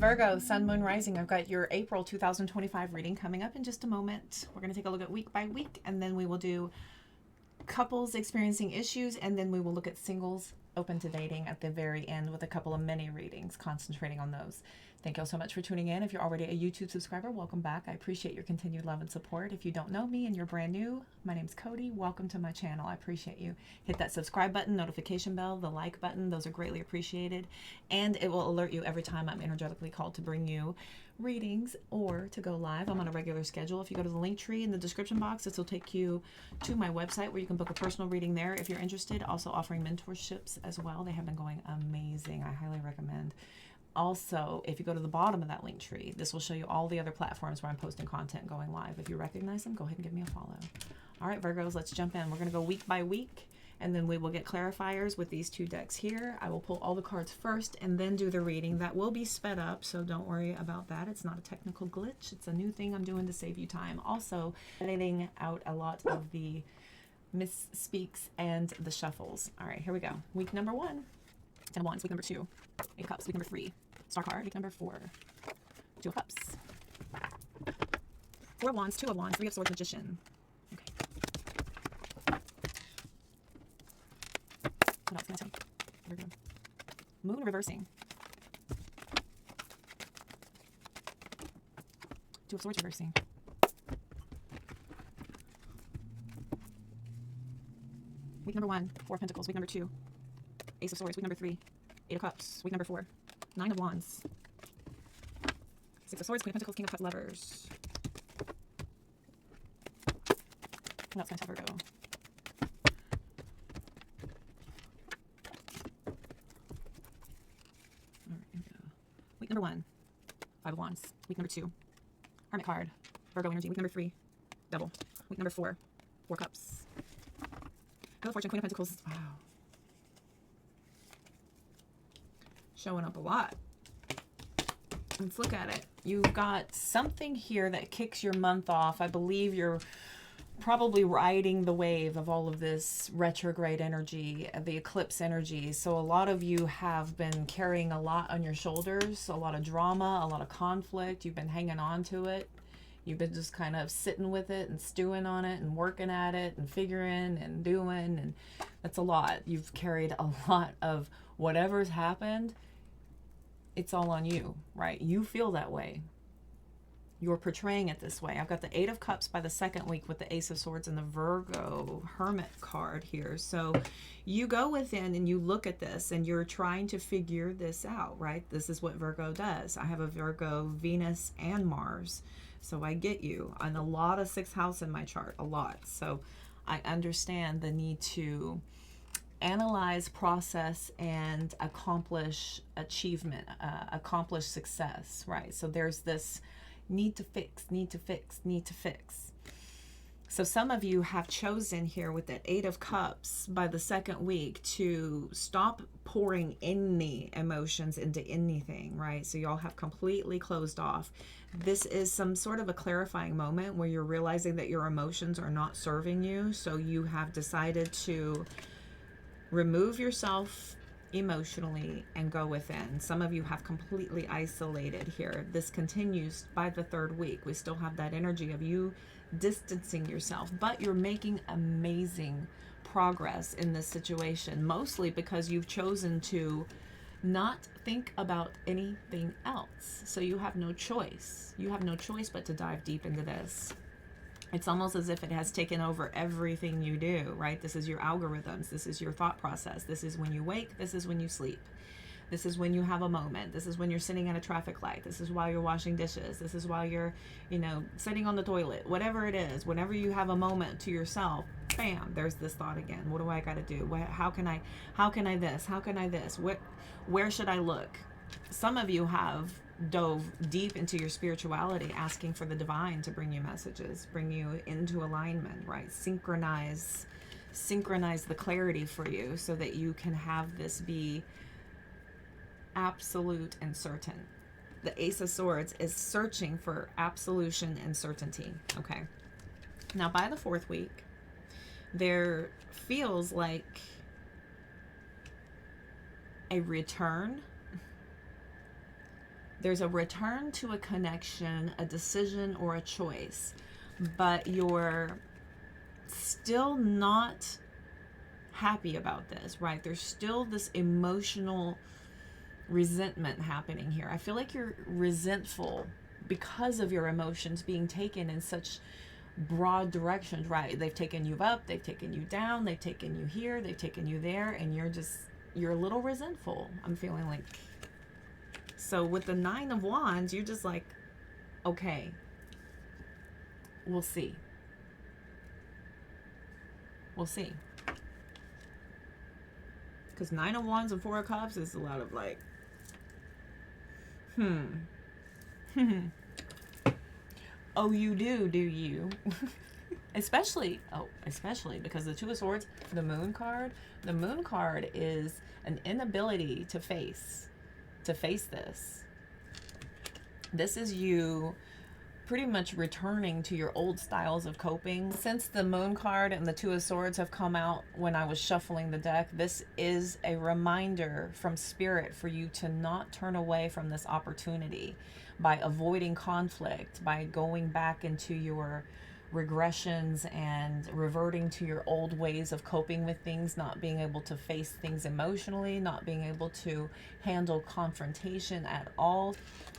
Virgo, Sun, Moon, Rising. I've got your April 2025 reading coming up in just a moment. We're going to take a look at week by week, and then we will do couples experiencing issues, and then we will look at singles open to dating at the very end with a couple of mini readings, concentrating on those. Thank you all so much for tuning in. If you're already a YouTube subscriber, welcome back. I appreciate your continued love and support. If you don't know me and you're brand new, my name's Cody. Welcome to my channel. I appreciate you. Hit that subscribe button, notification bell, the like button. Those are greatly appreciated. And it will alert you every time I'm energetically called to bring you readings or to go live. I'm on a regular schedule. If you go to the link tree in the description box, this will take you to my website where you can book a personal reading there if you're interested. Also offering mentorships as well. They have been going amazing. I highly recommend. Also, if you go to the bottom of that link tree, this will show you all the other platforms where I'm posting content going live. If you recognize them, go ahead and give me a follow. All right, Virgos, let's jump in. We're going to go week by week, and then we will get clarifiers with these two decks here. I will pull all the cards first and then do the reading. That will be sped up, so don't worry about that. It's not a technical glitch. It's a new thing I'm doing to save you time. Also, editing out a lot of the misspeaks and the shuffles. All right, here we go. Week number 1. Ten of Wands, week number 2. 8 of Cups, week number 3. Star card, week number 4. 2 of Cups. 4 of Wands, 2 of Wands, 3 of Swords, Magician. Okay. What else can I tell you? There we go. Moon reversing. 2 of Swords reversing. Week number 1, 4 of Pentacles, week number 2. Ace of Swords, week number 3. 8 of Cups, week number 4. 9 of Wands. 6 of Swords, Queen of Pentacles, King of Cups, Lovers. What else can I tell Virgo? All right, here we go. Week number 1, 5 of Wands. Week number 2, Hermit card. Virgo energy. Week number 3, Double. Week number 4, 4 Cups. Wheel of Fortune, Queen of Pentacles. Wow. Showing up a lot. Let's look at it. You've got something here that kicks your month off. I believe you're probably riding the wave of all of this retrograde energy, the eclipse energy. So a lot of you have been carrying a lot on your shoulders, a lot of drama, a lot of conflict. You've been hanging on to it. You've been just kind of sitting with it and stewing on it and working at it and figuring and doing. And that's a lot. You've carried a lot of whatever's happened. It's all on you, right? You feel that way. You're portraying it this way. I've got the 8 of Cups by the second week with the Ace of Swords and the Virgo Hermit card here. So you go within and you look at this and you're trying to figure this out, right? This is what Virgo does. I have a Virgo, Venus, and Mars. So I get you. And a lot of 6th house in my chart, a lot. So I understand the need to analyze, process, and accomplish achievement, accomplish success, right? So there's this need to fix, need to fix, need to fix. So some of you have chosen here with that 8 of Cups by the second week to stop pouring any emotions into anything, right? So y'all have completely closed off. This is some sort of a clarifying moment where you're realizing that your emotions are not serving you. So you have decided to remove yourself emotionally and go within. Some of you have completely isolated here. This continues by the 3rd week. We still have that energy of you distancing yourself, but you're making amazing progress in this situation, mostly because you've chosen to not think about anything else. So you have no choice. You have no choice but to dive deep into this. It's almost as if it has taken over everything you do, right? This is your algorithms. This is your thought process. This is when you wake. This is when you sleep. This is when you have a moment. This is when you're sitting at a traffic light. This is while you're washing dishes. This is while you're, sitting on the toilet. Whatever it is, whenever you have a moment to yourself, bam, there's this thought again. What do I got to do? How can I this? How can I this? Where should I look? Some of you have dove deep into your spirituality, asking for the divine to bring you messages, bring you into alignment, right? Synchronize the clarity for you so that you can have this be absolute and certain. The Ace of Swords is searching for absolution and certainty. Okay. Now by the 4th week, there feels like a return There's a return to a connection, a decision, or a choice, but you're still not happy about this, right? There's still this emotional resentment happening here. I feel like you're resentful because of your emotions being taken in such broad directions, right? They've taken you up, they've taken you down, they've taken you here, they've taken you there, and you're a little resentful. I'm feeling like, so with the 9 of Wands, you're just like, okay, we'll see. We'll see. Because 9 of Wands and 4 of Cups is a lot of like, oh, you do you? especially because the 2 of Swords, the Moon card is an inability to face this. This is you pretty much returning to your old styles of coping. Since the Moon card and the 2 of Swords have come out when I was shuffling the deck, this is a reminder from Spirit for you to not turn away from this opportunity by avoiding conflict, by going back into your regressions and reverting to your old ways of coping with things, not being able to face things emotionally, not being able to handle confrontation at all.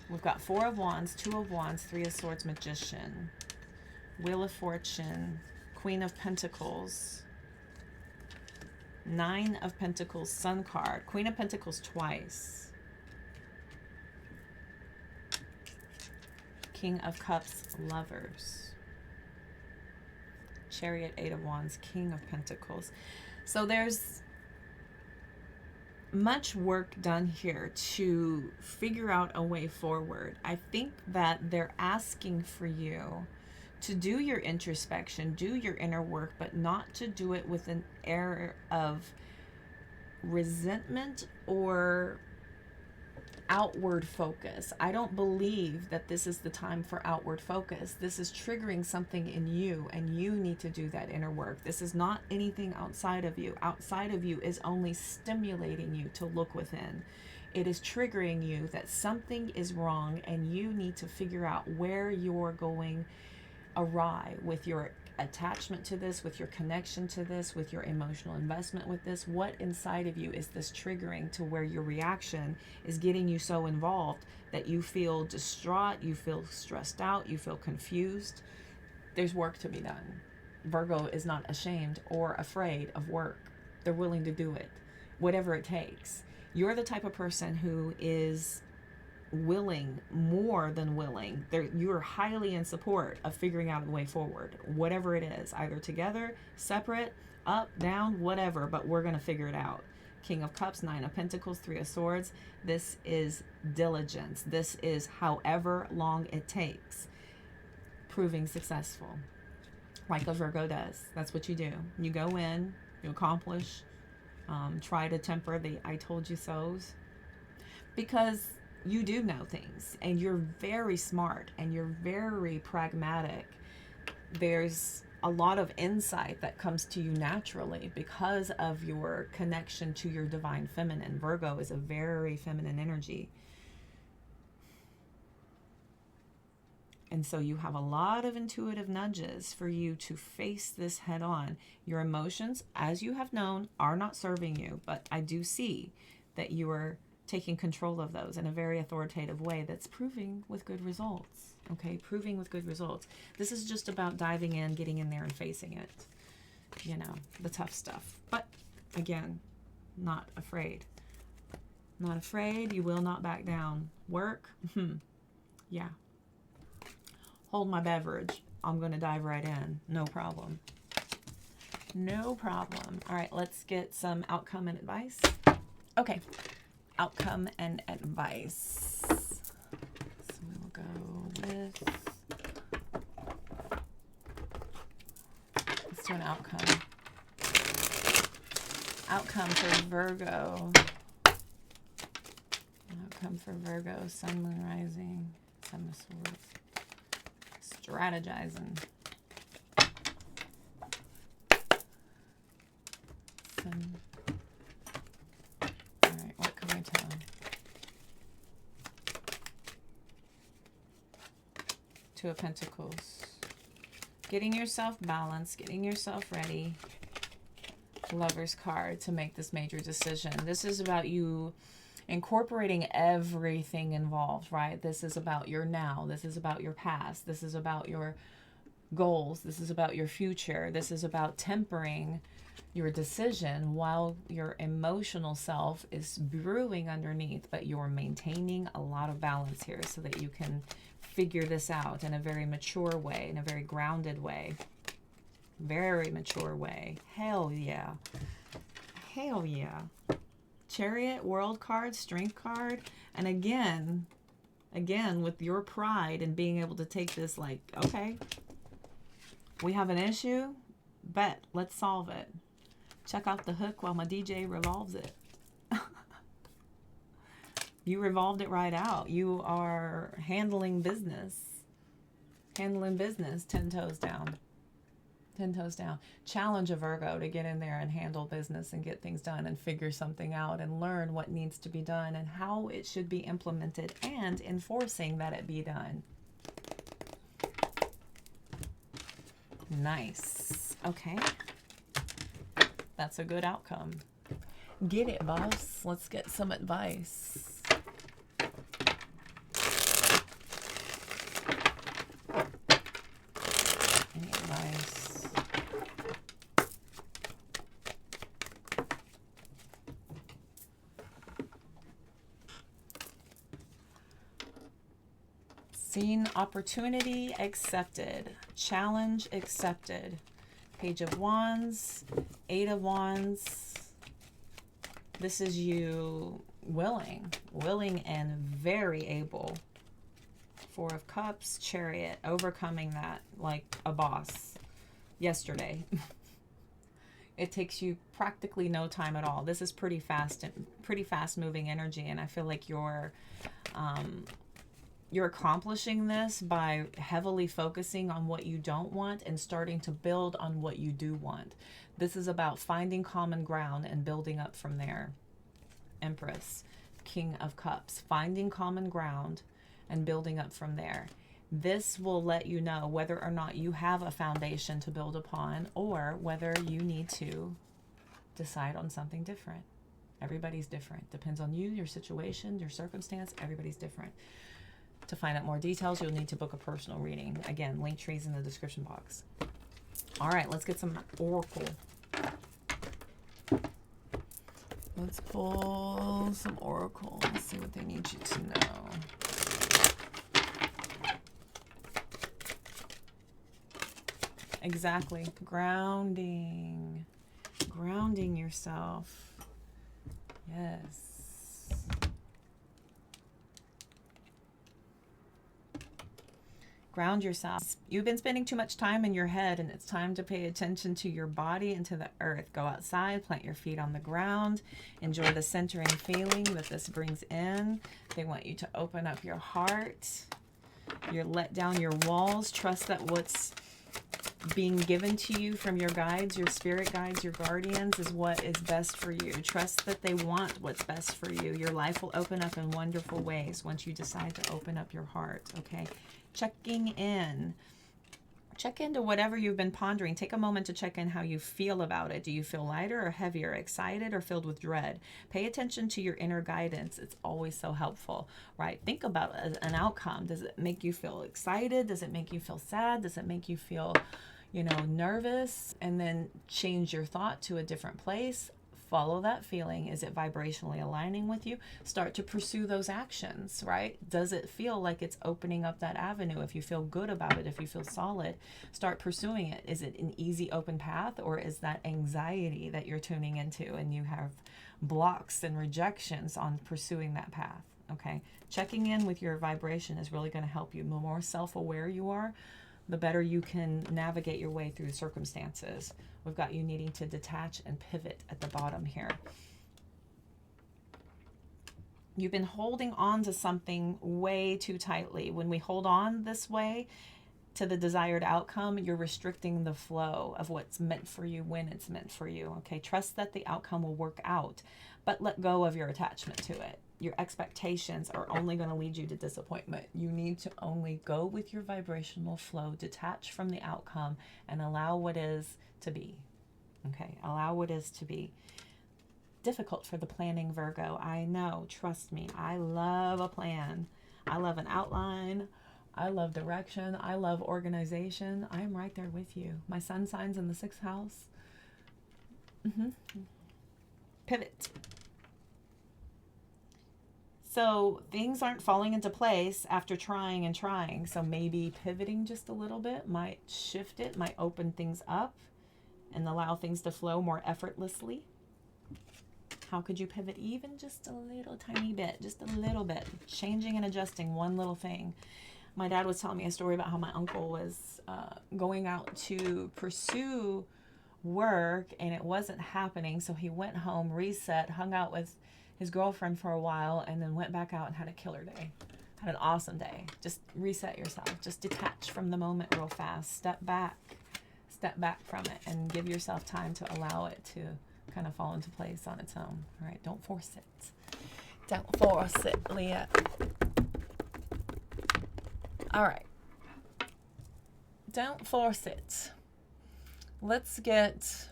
We've got 4 of Wands, 2 of Wands, 3 of Swords, Magician, Wheel of Fortune, Queen of Pentacles, 9 of Pentacles, Sun card, Queen of Pentacles twice, King of Cups, Lovers, Chariot, 8 of Wands, King of Pentacles. So there's much work done here to figure out a way forward. I think that they're asking for you to do your introspection, do your inner work, but not to do it with an air of resentment or outward focus. I don't believe that this is the time for outward focus. This is triggering something in you, and you need to do that inner work. This is not anything outside of you. Outside of you is only stimulating you to look within. It is triggering you that something is wrong, and you need to figure out where you're going awry with your attachment to this, with your connection to this, with your emotional investment with this. What inside of you is this triggering to where your reaction is getting you so involved that you feel distraught, you feel stressed out, you feel confused? There's work to be done. Virgo is not ashamed or afraid of work. They're willing to do it, whatever it takes. You're the type of person who is willing, more than willing. You're highly in support of figuring out a way forward, whatever it is, either together, separate, up, down, whatever, but we're going to figure it out. King of Cups, 9 of Pentacles, 3 of Swords. This is diligence. This is however long it takes, proving successful, like a Virgo does. That's what you do. You go in, you accomplish, try to temper the I told you so's, because you do know things, and you're very smart, and you're very pragmatic. There's a lot of insight that comes to you naturally because of your connection to your divine feminine. Virgo is a very feminine energy. And so you have a lot of intuitive nudges for you to face this head on. Your emotions, as you have known, are not serving you, but I do see that you are taking control of those in a very authoritative way that's proving with good results. Okay, proving with good results. This is just about diving in, getting in there and facing it. You know, the tough stuff. But again, not afraid. Not afraid. You will not back down. Work. Yeah. Hold my beverage. I'm going to dive right in. No problem. No problem. All right, let's get some outcome and advice. Okay. Outcome and advice. So we will go with, let's do an outcome. Outcome for Virgo. Outcome for Virgo, Sun, Moon, Rising, Sun of Swords. Strategizing. Sun. All right, what can we tell? Two of Pentacles. Getting yourself balanced, getting yourself ready. Lover's card to make this major decision. This is about you incorporating everything involved, right? This is about your now. This is about your past. This is about your goals. This is about your future. This is about tempering your decision while your emotional self is brewing underneath, but you're maintaining a lot of balance here so that you can figure this out in a very mature way, in a very grounded way. Very mature way. Hell yeah. Hell yeah. Chariot, World card, Strength card. And again, with your pride and being able to take this like, okay, we have an issue, bet, let's solve it. Check out the hook while my DJ revolves it. You revolved it right out. You are handling business. Handling business, 10 toes down. 10 toes down. Challenge a Virgo to get in there and handle business and get things done and figure something out and learn what needs to be done and how it should be implemented and enforcing that it be done. Nice. Okay. That's a good outcome. Get it, boss. Let's get some advice. Any advice? Seen opportunity accepted. Challenge accepted. Page of Wands, Eight of Wands. This is you willing and very able. Four of Cups, Chariot, overcoming that like a boss yesterday. It takes you practically no time at all. This is pretty fast moving energy, and I feel like you're accomplishing this by heavily focusing on what you don't want and starting to build on what you do want. This is about finding common ground and building up from there. Empress, King of Cups, finding common ground and building up from there. This will let you know whether or not you have a foundation to build upon or whether you need to decide on something different. Everybody's different. Depends on you, your situation, your circumstance. Everybody's different. To find out more details, you'll need to book a personal reading. Again, link trees in the description box. All right, let's get some oracle. Let's pull some oracle. Let's see what they need you to know. Exactly. Grounding. Grounding yourself. Yes. Ground yourself. You've been spending too much time in your head, and it's time to pay attention to your body and to the earth. Go outside, plant your feet on the ground. Enjoy the centering feeling that this brings in. They want you to open up your heart. You're let down your walls. Trust that what's being given to you from your guides, your spirit guides, your guardians, is what is best for you. Trust that they want what's best for you. Your life will open up in wonderful ways once you decide to open up your heart, okay? Checking in. Check into whatever you've been pondering. Take a moment to check in how you feel about it. Do you feel lighter or heavier, excited or filled with dread? Pay attention to your inner guidance. It's always so helpful, right? Think about an outcome. Does it make you feel excited? Does it make you feel sad? Does it make you feel, nervous? And then change your thought to a different place. Follow that feeling. Is it vibrationally aligning with you? Start to pursue those actions, right? Does it feel like it's opening up that avenue? If you feel good about it, if you feel solid, start pursuing it. Is it an easy, open path, or is that anxiety that you're tuning into and you have blocks and rejections on pursuing that path? Okay. Checking in with your vibration is really going to help you. The more self-aware you are, the better you can navigate your way through circumstances. We've got you needing to detach and pivot at the bottom here. You've been holding on to something way too tightly. When we hold on this way to the desired outcome, you're restricting the flow of what's meant for you when it's meant for you. Okay, trust that the outcome will work out, but let go of your attachment to it. your expectations are only going to lead you to disappointment. You need to only go with your vibrational flow, detach from the outcome, and allow what is to be. Okay, allow what is to be. Difficult for the planning Virgo. I know, trust me. I love a plan. I love an outline. I love direction. I love organization. I am right there with you. My sun signs in the 6th house. Pivot. So things aren't falling into place after trying and trying. So maybe pivoting just a little bit might shift it, might open things up and allow things to flow more effortlessly. How could you pivot even just a little tiny bit, just a little bit, changing and adjusting one little thing? My dad was telling me a story about how my uncle was going out to pursue work and it wasn't happening. So he went home, reset, hung out with his girlfriend for a while, and then went back out and had a killer day. Had an awesome day. Just reset yourself. Just detach from the moment real fast. Step back from it and give yourself time to allow it to kind of fall into place on its own. All right, don't force it. Don't force it, Leah. All right. Don't force it. Let's get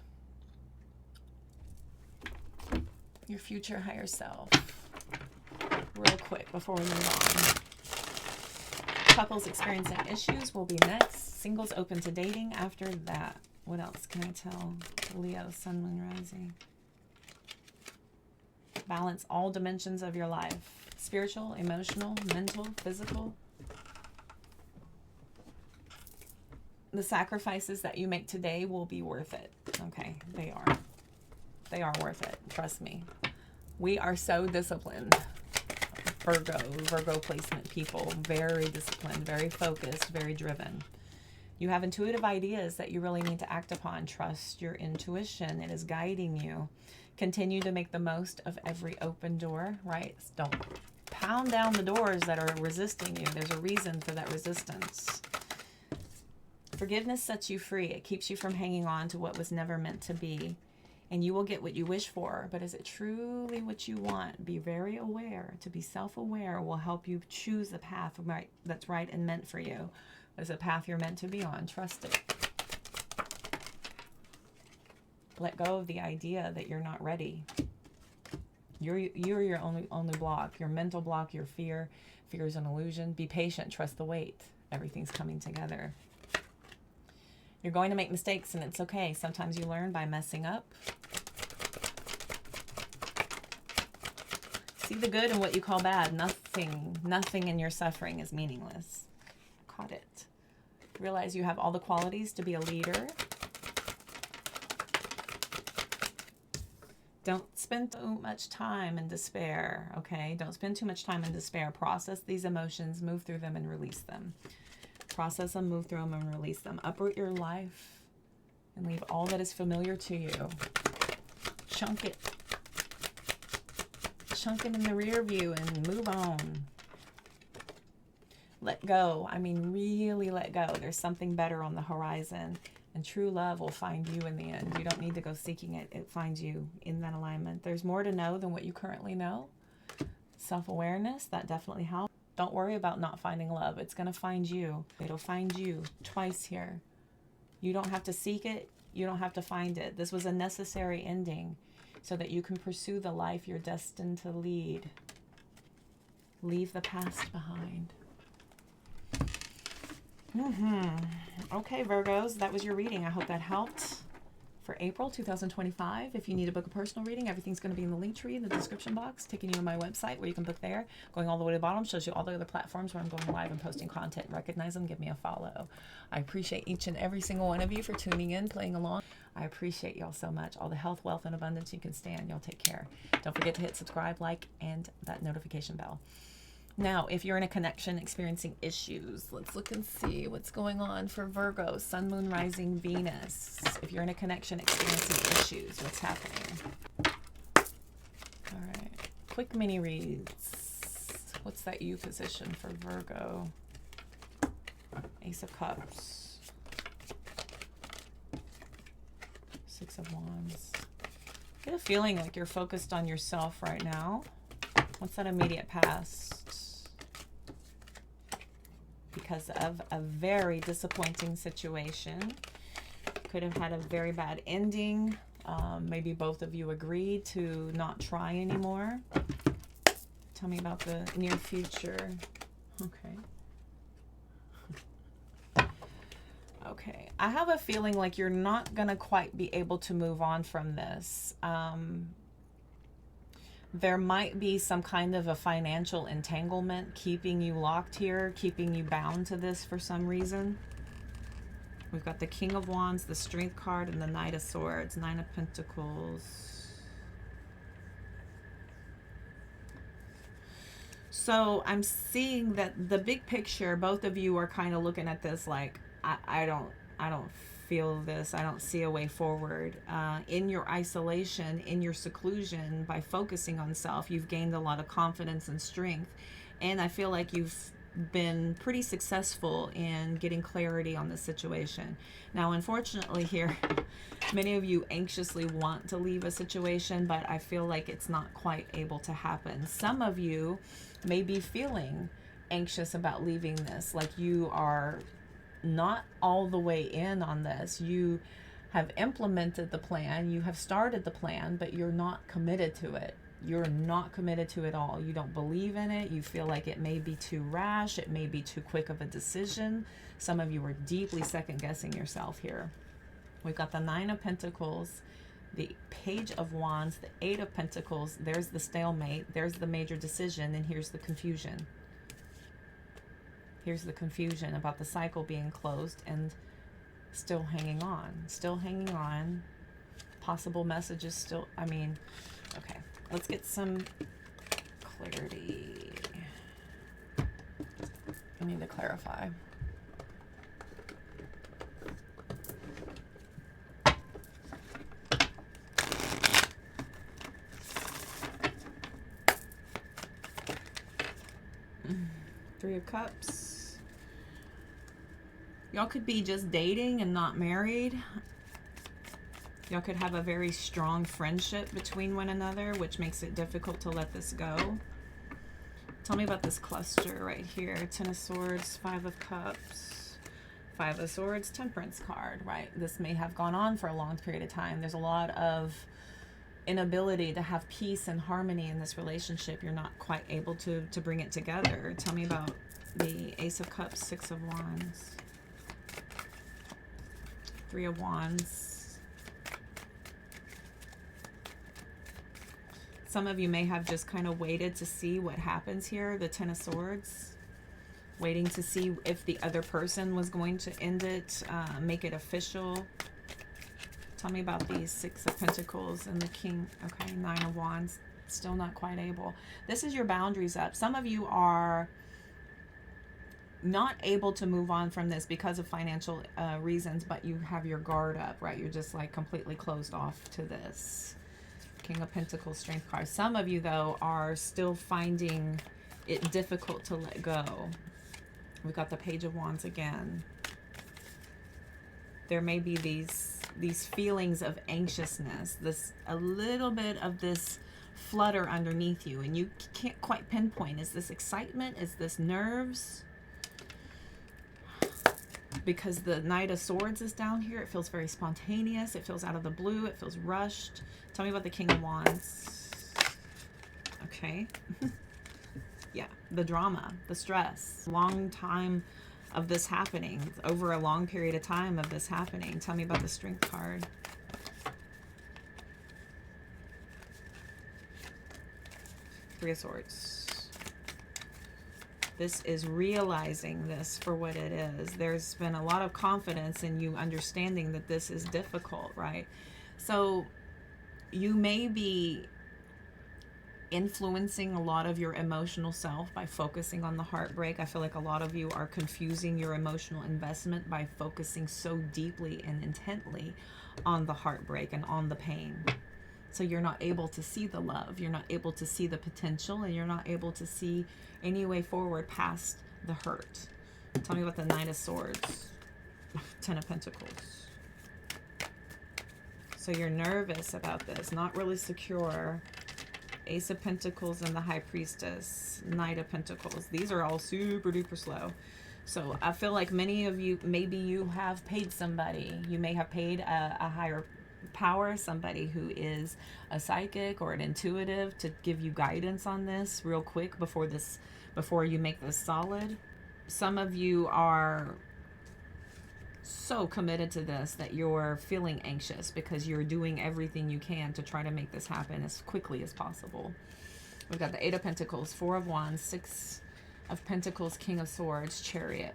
your future higher self real quick before we move on. Couples experiencing issues will be next. Singles open to dating after that. What else can I tell Leo, Sun, Moon, Rising? Balance all dimensions of your life. Spiritual, emotional, mental, physical. The sacrifices that you make today will be worth it. Okay, they are. They are worth it. Trust me. We are so disciplined. Virgo placement people. Very disciplined, very focused, very driven. You have intuitive ideas that you really need to act upon. Trust your intuition. It is guiding you. Continue to make the most of every open door, right? Don't pound down the doors that are resisting you. There's a reason for that resistance. Forgiveness sets you free. It keeps you from hanging on to what was never meant to be. And you will get what you wish for. But is it truly what you want? Be very aware. To be self-aware will help you choose the path that's right and meant for you. There's a path you're meant to be on. Trust it. Let go of the idea that you're not ready. You're your only block. Your mental block, your fear. Fear is an illusion. Be patient. Trust the wait. Everything's coming together. You're going to make mistakes, and it's okay. Sometimes you learn by messing up. See the good in what you call bad. Nothing in your suffering is meaningless. Caught it. Realize you have all the qualities to be a leader. Don't spend too much time in despair, okay? Don't spend too much time in despair. Process these emotions, move through them, and release them. Process them, move through them, and release them. Uproot your life and leave all that is familiar to you. Chunk it. Chunk it in the rear view and move on. Let go. I mean, really let go. There's something better on the horizon. And true love will find you in the end. You don't need to go seeking it. It finds you in that alignment. There's more to know than what you currently know. Self-awareness, that definitely helps. Don't worry about not finding love. It's going to find you. It'll find you twice here. You don't have to seek it. You don't have to find it. This was a necessary ending so that you can pursue the life you're destined to lead. Leave the past behind. Okay, Virgos, that was your reading. I hope that helped for April 2025. If you need to book a personal reading, everything's going to be in the link tree in the description box, taking you to my website where you can book there. Going all the way to the bottom shows you all the other platforms where I'm going live and posting content. Recognize them, give me a follow. I appreciate each and every single one of you for tuning in, playing along. I appreciate y'all so much. All the health, wealth, and abundance you can stand. Y'all take care. Don't forget to hit subscribe, like, and that notification bell. Now, if you're in a connection experiencing issues, let's look and see what's going on for Virgo, Sun, Moon, Rising, Venus. If you're in a connection experiencing issues, what's happening? All right, quick mini reads. What's that you position for Virgo? Ace of Cups. Six of Wands. I get a feeling like you're focused on yourself right now. What's that immediate past? Because of a very disappointing situation. Could have had a very bad ending. Maybe both of you agreed to not try anymore. Tell me about the near future. Okay. Okay. I have a feeling like you're not going to quite be able to move on from this. There might be some kind of a financial entanglement keeping you locked here, keeping you bound to this for some reason. We've got the King of Wands, the Strength card, and the Knight of Swords, Nine of Pentacles. So I'm seeing that the big picture, both of you are kind of looking at this like, I don't feel this. I don't see a way forward. In your isolation, in your seclusion, by focusing on self, you've gained a lot of confidence and strength. And I feel like you've been pretty successful in getting clarity on the situation. Now, unfortunately here, many of you anxiously want to leave a situation, but I feel like it's not quite able to happen. Some of you may be feeling anxious about leaving this, like you are not all the way in on this. You have implemented the plan, you have started the plan, but you're not committed to it. You're not committed to it all. You don't believe in it. You feel like it may be too rash. It may be too quick of a decision. Some of you are deeply second-guessing yourself here. We've got the Nine of Pentacles, the Page of Wands, the Eight of Pentacles. There's the stalemate. There's the major decision. And here's the confusion. Here's the confusion about the cycle being closed and still hanging on. Still hanging on. Possible messages still, okay. Let's get some clarity. I need to clarify. Three of Cups. Y'all could be just dating and not married. Y'all could have a very strong friendship between one another, which makes it difficult to let this go. Tell me about this cluster right here. Ten of Swords, Five of Cups, Five of Swords, Temperance card, right? This may have gone on for a long period of time. There's a lot of inability to have peace and harmony in this relationship. You're not quite able to bring it together. Tell me about the Ace of Cups, Six of Wands, Three of Wands. Some of you may have just kind of waited to see what happens here. The Ten of Swords. Waiting to see if the other person was going to end it, make it official. Tell me about these Six of Pentacles and the King. Okay, Nine of Wands. Still not quite able. This is your boundaries up. Some of you are not able to move on from this because of financial reasons, but you have your guard up, right? You're just like completely closed off to this. King of Pentacles, Strength card. Some of you, though, are still finding it difficult to let go. We've got the Page of Wands again. There may be these feelings of anxiousness, a little bit of this flutter underneath you, and you can't quite pinpoint. Is this excitement? Is this nerves? Because the Knight of Swords is down here, it feels very spontaneous. It feels out of the blue. It feels rushed. Tell me about the King of Wands. Okay. Yeah, the drama, the stress. Long time of this happening. Over a long period of time of this happening. Tell me about the Strength card. Three of Swords. This is realizing this for what it is. There's been a lot of confidence in you understanding that this is difficult, right? So you may be influencing a lot of your emotional self by focusing on the heartbreak. I feel like a lot of you are confusing your emotional investment by focusing so deeply and intently on the heartbreak and on the pain. So you're not able to see the love, you're not able to see the potential, and you're not able to see any way forward past the hurt. Tell me about the Knight of Swords, Ten of Pentacles. So you're nervous about this, not really secure. Ace of Pentacles and the High Priestess, Knight of Pentacles. These are all super duper slow. So I feel like many of you, maybe you have paid somebody. You may have paid a higher power, somebody who is a psychic or an intuitive, to give you guidance on this real quick before you make this solid. Some of you are so committed to this that you're feeling anxious because you're doing everything you can to try to make this happen as quickly as possible. We've got the Eight of Pentacles, Four of Wands, Six of Pentacles, King of Swords, Chariot.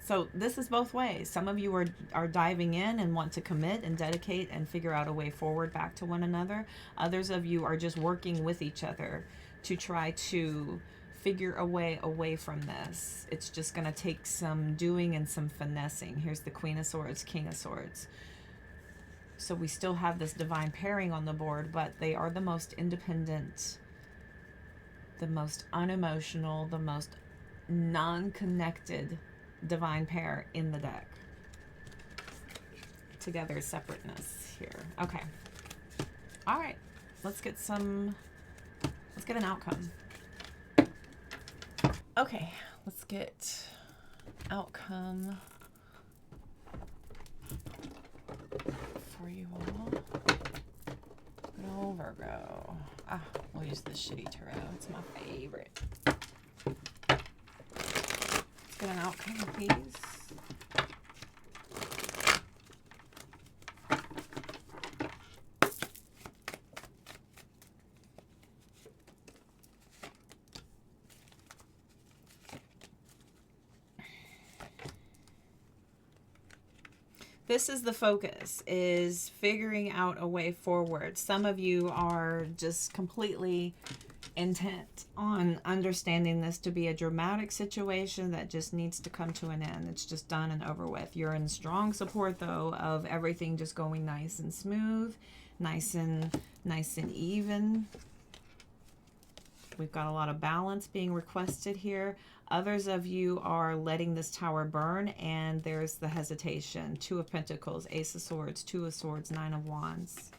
So this is both ways. Some of you are diving in and want to commit and dedicate and figure out a way forward back to one another. Others of you are just working with each other to try to figure a way away from this. It's just going to take some doing and some finessing. Here's the Queen of Swords, King of Swords. So we still have this divine pairing on the board, but they are the most independent, the most unemotional, the most non-connected divine pair in the deck. Together, separateness here. Okay. All right. Let's get an outcome. Okay, let's get outcome for you all. Good old Virgo. We'll use this shitty tarot. It's my favorite. Let's get an outcome, please. This is the focus, is figuring out a way forward. Some of you are just completely intent on understanding this to be a dramatic situation that just needs to come to an end. It's just done and over with. You're in strong support, though, of everything just going nice and smooth, nice and even. We've got a lot of balance being requested here. Others of you are letting this tower burn, and there's the hesitation. Two of Pentacles, Ace of Swords, Two of Swords, Nine of Wands.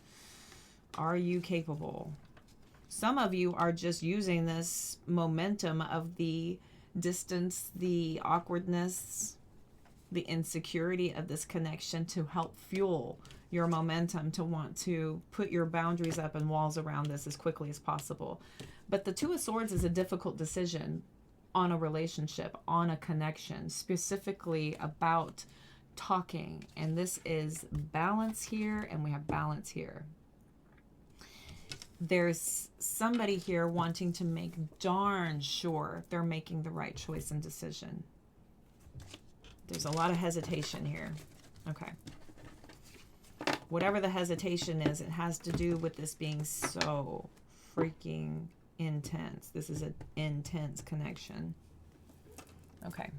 Are you capable? Some of you are just using this momentum of the distance, the awkwardness, the insecurity of this connection to help fuel your momentum to want to put your boundaries up and walls around this as quickly as possible. But the Two of Swords is a difficult decision on a relationship, on a connection, specifically about talking. And this is balance here, and we have balance here. There's somebody here wanting to make darn sure they're making the right choice and decision. There's a lot of hesitation here. Okay. Whatever the hesitation is, it has to do with this being so freaking intense. This is an intense connection. Okay.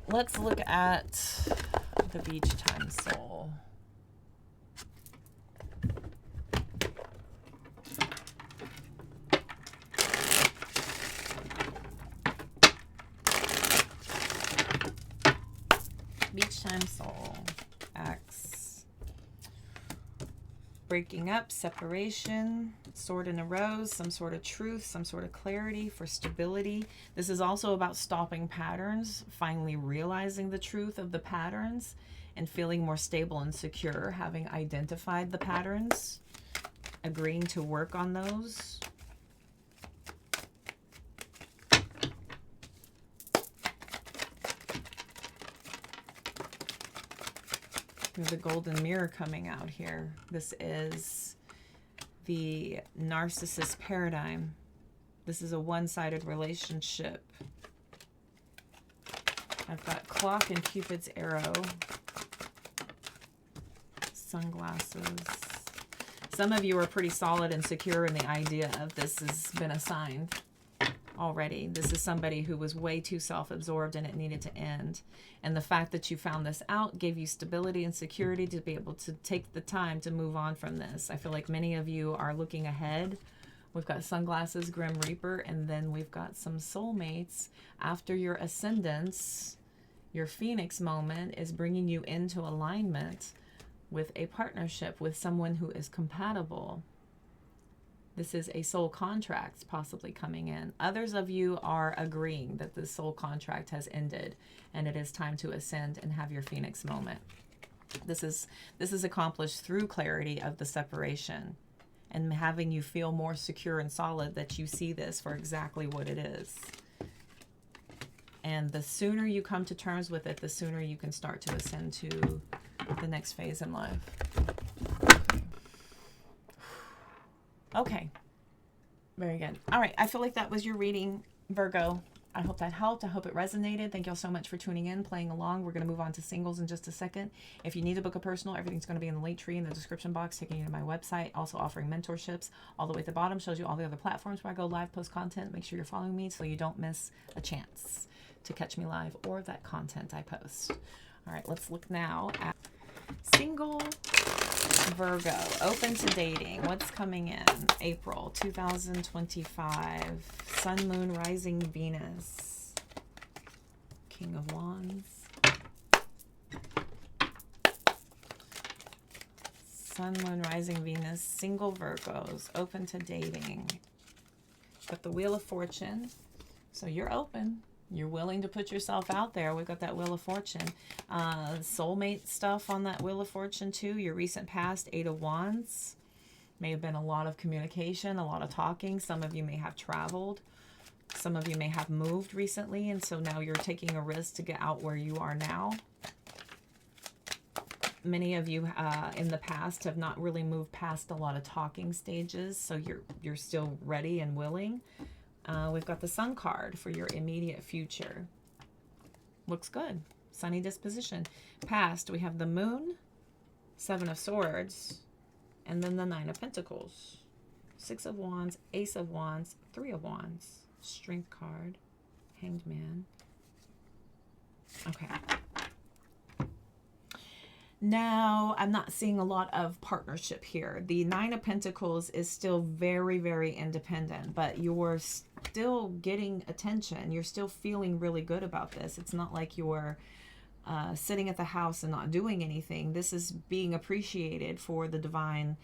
Let's look at the beach time soul. Beach time soul. X. Breaking up, separation, sword in a rose, some sort of truth, some sort of clarity for stability. This is also about stopping patterns, finally realizing the truth of the patterns and feeling more stable and secure, having identified the patterns, agreeing to work on those. There's a golden mirror coming out here. This is the narcissist paradigm. This is a one-sided relationship. I've got clock and Cupid's arrow. Sunglasses. Some of you are pretty solid and secure in the idea of this has been assigned already. This is somebody who was way too self-absorbed and it needed to end. And the fact that you found this out gave you stability and security to be able to take the time to move on from this. I feel like many of you are looking ahead. We've got Sunglasses, Grim Reaper, and then we've got some soulmates. After your ascendance, your Phoenix moment is bringing you into alignment with a partnership with someone who is compatible. This is a soul contract possibly coming in. Others of you are agreeing that the soul contract has ended and it is time to ascend and have your Phoenix moment. This is accomplished through clarity of the separation and having you feel more secure and solid that you see this for exactly what it is. And the sooner you come to terms with it, the sooner you can start to ascend to the next phase in life. Okay. Very good. All right. I feel like that was your reading, Virgo. I hope that helped. I hope it resonated. Thank y'all so much for tuning in, playing along. We're going to move on to singles in just a second. If you need to book a personal, everything's going to be in the link tree in the description box, taking you to my website. Also offering mentorships. All the way at the bottom shows you all the other platforms where I go live, post content. Make sure you're following me so you don't miss a chance to catch me live or that content I post. All right. Let's look now at single Virgo, open to dating. What's coming in? April 2025. Sun, Moon, Rising, Venus. King of Wands. Sun, Moon, Rising, Venus. Single Virgos, open to dating. Got the Wheel of Fortune. So you're open. You're willing to put yourself out there. We've got that Wheel of Fortune. Soulmate stuff on that Wheel of Fortune too. Your recent past, 8 of Wands. May have been a lot of communication, a lot of talking. Some of you may have traveled. Some of you may have moved recently, and so now you're taking a risk to get out where you are now. Many of you in the past have not really moved past a lot of talking stages, so you're still ready and willing. We've got the Sun card for your immediate future. Looks good. Sunny disposition. Past, we have the Moon, 7 of Swords, and then the 9 of Pentacles. 6 of Wands, Ace of Wands, 3 of Wands. Strength card. Hanged Man. Okay. Now, I'm not seeing a lot of partnership here. The 9 of Pentacles is still very, very independent, but you're still getting attention. You're still feeling really good about this. It's not like you're sitting at the house and not doing anything. This is being appreciated for the divine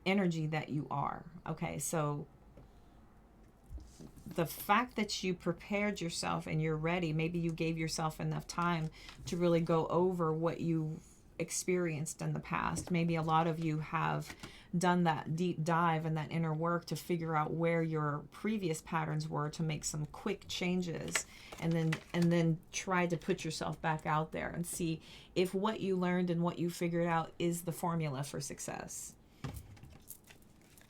energy that you are. Okay, so the fact that you prepared yourself and you're ready, maybe you gave yourself enough time to really go over what you've experienced in the past. Maybe a lot of you have done that deep dive and that inner work to figure out where your previous patterns were, to make some quick changes, and then try to put yourself back out there and see if what you learned and what you figured out is the formula for success.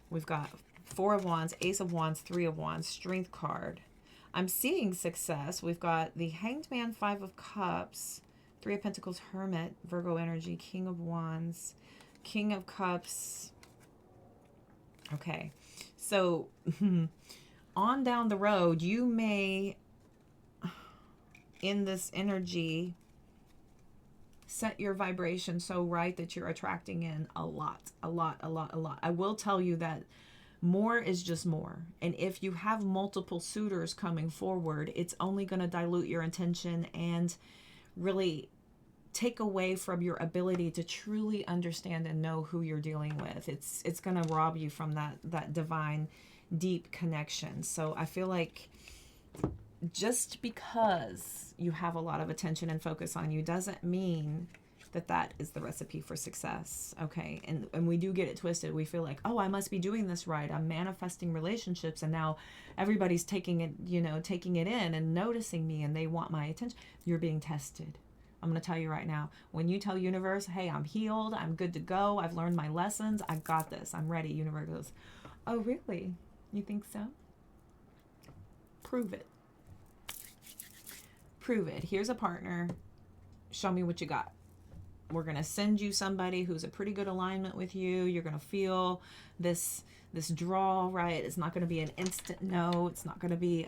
We've got 4 of Wands, Ace of Wands, 3 of Wands, Strength card. I'm seeing success. We've got the Hanged Man, 5 of Cups, 3 of Pentacles, Hermit, Virgo energy, King of Wands, King of Cups. Okay, so on down the road, you may, in this energy, set your vibration so right that you're attracting in a lot. I will tell you that more is just more. And if you have multiple suitors coming forward, it's only going to dilute your intention and really take away from your ability to truly understand and know who you're dealing with. It's going to rob you from that divine, deep connection. So I feel like just because you have a lot of attention and focus on you doesn't mean that is the recipe for success. Okay. And we do get it twisted. We feel like, oh, I must be doing this right. I'm manifesting relationships and now everybody's taking it in and noticing me and they want my attention. You're being tested. I'm going to tell you right now, when you tell universe, hey, I'm healed, I'm good to go, I've learned my lessons, I got this, I'm ready, universe goes, oh, really? You think so? Prove it. Prove it. Here's a partner. Show me what you got. We're going to send you somebody who's a pretty good alignment with you. You're going to feel this draw, right? It's not going to be an instant no. It's not going to be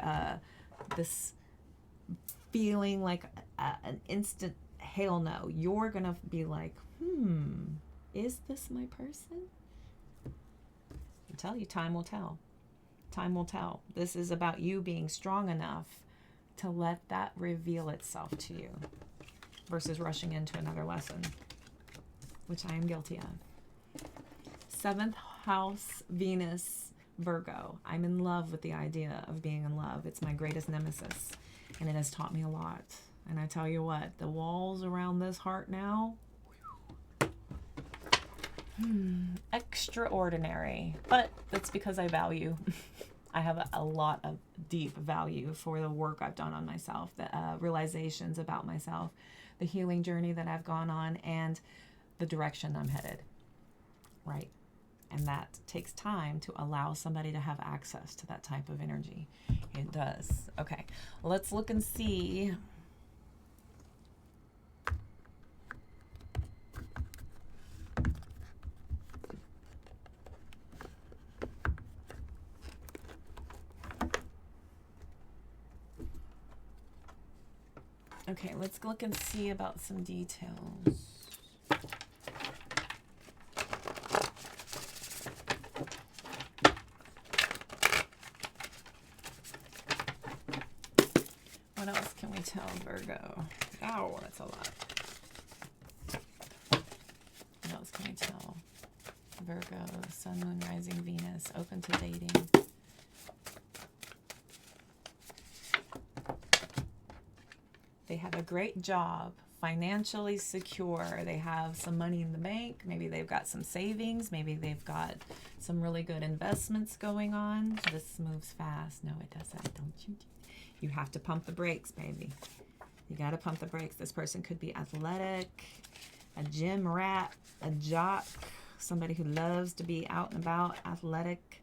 this feeling like an instant hell no. You're going to be like, is this my person? I'll tell you, time will tell. Time will tell. This is about you being strong enough to let that reveal itself to you versus rushing into another lesson. which I am guilty of. 7th house, Venus, Virgo. I'm in love with the idea of being in love. It's my greatest nemesis, and it has taught me a lot. And I tell you what, the walls around this heart now, extraordinary. But that's because I value. I have a lot of deep value for the work I've done on myself, the realizations about myself, the healing journey that I've gone on, and the direction I'm headed. Right? And that takes time to allow somebody to have access to that type of energy. It does. Okay, let's look and see. Okay, let's look and see about some details. What else can we tell Virgo? Oh, that's a lot. What else can we tell Virgo, Sun, Moon, Rising, Venus, open to dating? They have a great job, financially secure. They have some money in the bank. Maybe they've got some savings. Maybe they've got some really good investments going on. This moves fast. No, it doesn't. Don't you? You have to pump the brakes, baby. You got to pump the brakes. This person could be athletic, a gym rat, a jock, somebody who loves to be out and about, athletic.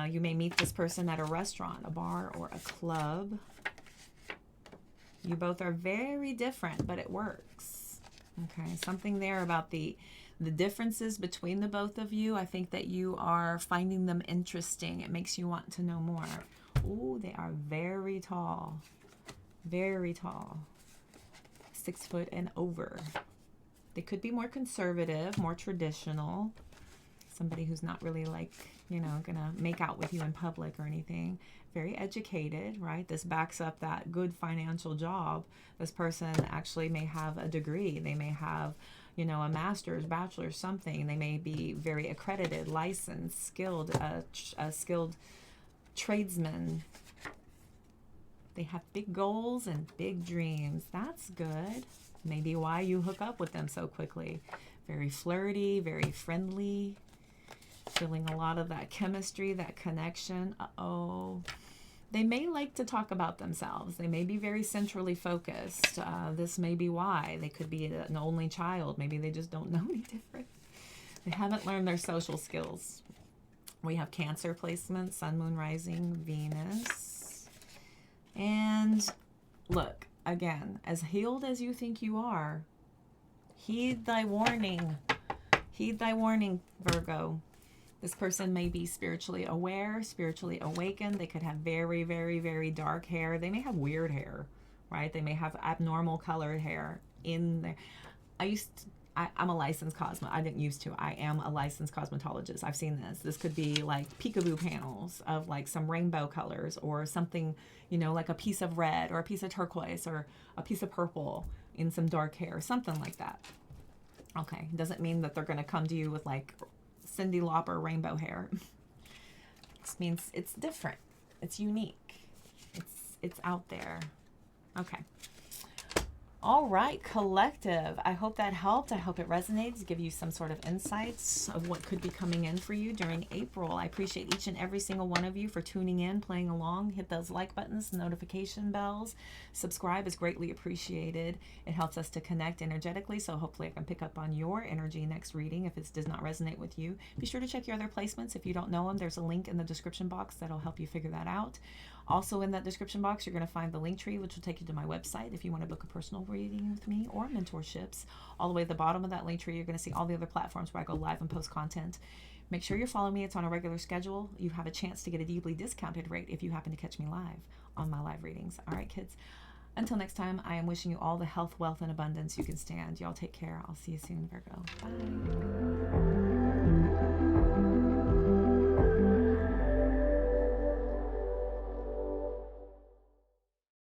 You may meet this person at a restaurant, a bar, or a club. You both are very different, but it works. Okay, something there about the differences between the both of you. I think that you are finding them interesting. It makes you want to know more. Oh, they are very tall. Very tall. 6 foot and over. They could be more conservative, more traditional. Somebody who's not really like, you know, gonna make out with you in public or anything. Very educated, right? This backs up that good financial job. This person actually may have a degree. They may have, you know, a master's, bachelor's, something. They may be very accredited, licensed, skilled, a skilled tradesman. They have big goals and big dreams. That's good. Maybe why you hook up with them so quickly. Very flirty, very friendly. Feeling a lot of that chemistry, that connection. Uh-oh. They may like to talk about themselves. They may be very centrally focused. This may be why. They could be an only child. Maybe they just don't know any different. They haven't learned their social skills. We have Cancer placement, Sun, Moon, Rising, Venus. And look, again, as healed as you think you are, heed thy warning. Heed thy warning, Virgo. This person may be spiritually aware, spiritually awakened. They could have very, very, very dark hair. They may have weird hair, right? They may have abnormal colored hair in there. I'm a licensed I didn't used to. I am a licensed cosmetologist. I've seen this. This could be like peekaboo panels of like some rainbow colors or something, you know, like a piece of red or a piece of turquoise or a piece of purple in some dark hair, something like that. Okay, doesn't mean that they're going to come to you with like Cyndi Lauper rainbow hair. This means it's different. It's unique. It's out there. Okay. All right, collective. I hope that helped. I hope it resonates, give you some sort of insights of what could be coming in for you during April. I appreciate each and every single one of you for tuning in, playing along. Hit those like buttons, notification bells. Subscribe is greatly appreciated. It helps us to connect energetically, so hopefully I can pick up on your energy next reading if it does not resonate with you. Be sure to check your other placements. If you don't know them, there's a link in the description box that'll help you figure that out. Also in that description box, you're going to find the link tree, which will take you to my website if you want to book a personal reading with me or mentorships. All the way at the bottom of that link tree, you're going to see all the other platforms where I go live and post content. Make sure you follow me. It's on a regular schedule. You have a chance to get a deeply discounted rate if you happen to catch me live on my live readings. All right, kids. Until next time, I am wishing you all the health, wealth, and abundance you can stand. Y'all take care. I'll see you soon, Virgo. Bye.